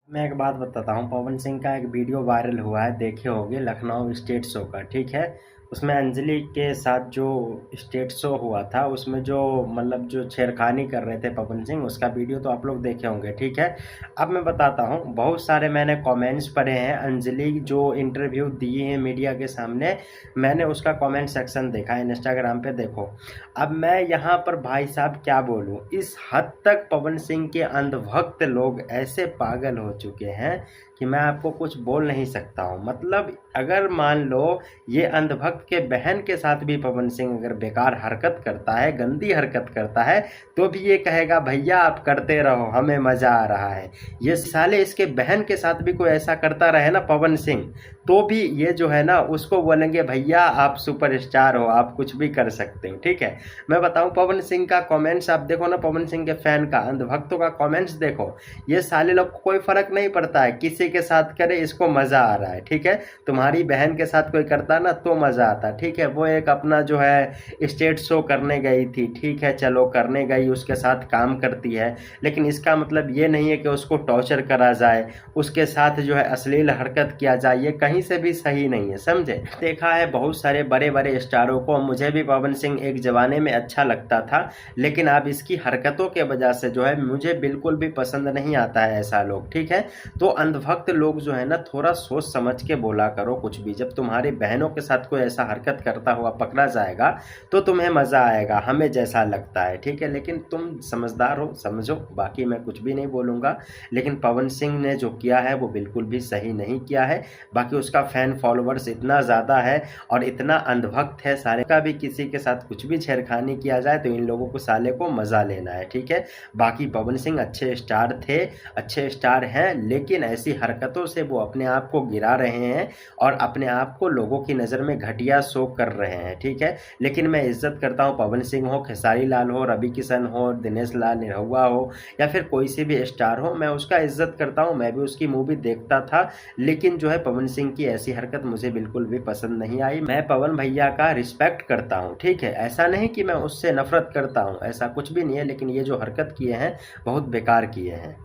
मैं एक बात बताता हूँ। पवन सिंह का एक वीडियो वायरल हुआ है, देखे होंगे, लखनऊ स्टेट शो का, ठीक है। उसमें अंजलि के साथ जो स्टेट शो हुआ था, उसमें जो मतलब जो छेड़खानी कर रहे थे पवन सिंह, उसका वीडियो तो आप लोग देखे होंगे, ठीक है। अब मैं बताता हूँ, बहुत सारे मैंने कमेंट्स पढ़े हैं। अंजलि जो इंटरव्यू दिए हैं मीडिया के सामने, मैंने उसका कमेंट सेक्शन देखा है, इंस्टाग्राम पे देखो। अब मैं यहाँ पर भाई साहब क्या बोलूँ, इस हद तक पवन सिंह के अंधभक्त लोग ऐसे पागल हो चुके हैं कि मैं आपको कुछ बोल नहीं सकता हूँ। मतलब अगर मान लो ये अंधभक्त के बहन के साथ भी पवन सिंह अगर बेकार हरकत करता है, गंदी हरकत करता है, तो भी ये कहेगा भैया आप करते रहो, हमें मज़ा आ रहा है। ये साले इसके बहन के साथ भी कोई ऐसा करता रहे ना पवन सिंह, तो भी ये जो है ना उसको बोलेंगे भैया आप सुपरस्टार हो, आप कुछ भी कर सकते हो, ठीक है। मैं बताऊं पवन सिंह का कमेंट्स आप देखो ना, पवन सिंह के फैन का, अंधभक्तों का कमेंट्स देखो, ये साले लोग को कोई फर्क नहीं पड़ता है, किसी के साथ करे इसको मजा आ रहा है, ठीक है। तुम्हारी बहन के साथ कोई करता ना तो मजा आता, ठीक है। वो एक अपना जो है स्टेट शो करने गई थी, ठीक है, चलो करने गई, उसके साथ काम करती है, लेकिन इसका मतलब ये नहीं है कि उसको टॉर्चर करा जाए, उसके साथ जो है अश्लील हरकत किया जाए, ये कहीं से भी सही नहीं है, समझे। देखा है बहुत सारे बड़े बड़े स्टारों को, मुझे भी पवन सिंह एक जमाने में अच्छा लगता था, लेकिन अब इसकी हरकतों के वजह से जो है मुझे बिल्कुल भी पसंद नहीं आता है ऐसा लोग, ठीक है। तो अंधभक्त लोग जो है ना, थोड़ा सोच समझ के बोला करो कुछ भी। जब तुम्हारी बहनों के साथ कोई ऐसा हरकत करता हुआ पकड़ा जाएगा तो तुम्हें मज़ा आएगा, हमें जैसा लगता है, ठीक है। लेकिन तुम समझदार हो, समझो, बाकी मैं कुछ भी नहीं बोलूँगा। लेकिन पवन सिंह ने जो किया है वो बिल्कुल भी सही नहीं किया है। बाकी उसका फैन फॉलोवर्स इतना ज़्यादा है और इतना अंधभक्त है साले का, भी किसी के साथ कुछ भी छेड़खानी किया जाए तो इन लोगों को साले को मज़ा लेना है, ठीक है। बाकी पवन सिंह अच्छे स्टार थे, अच्छे स्टार हैं, लेकिन ऐसी हरकतों से वो अपने आप को गिरा रहे हैं और अपने आप को लोगों की नज़र में घटिया शो कर रहे हैं, ठीक है। लेकिन मैं इज्जत करता हूँ, पवन सिंह हो, खेसारी लाल हो, रवि किशन हो, दिनेश लाल निरहुआ हो, या फिर कोई सी भी स्टार हो, मैं उसका इज्जत करता हूँ, मैं भी उसकी मूवी देखता था। लेकिन जो है पवन सिंह की ऐसी हरकत मुझे बिल्कुल भी पसंद नहीं आई। मैं पवन भैया का रिस्पेक्ट करता हूँ, ठीक है, ऐसा नहीं कि मैं उससे नफरत करता हूँ, ऐसा कुछ भी नहीं है, लेकिन ये जो हरकत किए हैं बहुत बेकार किए हैं।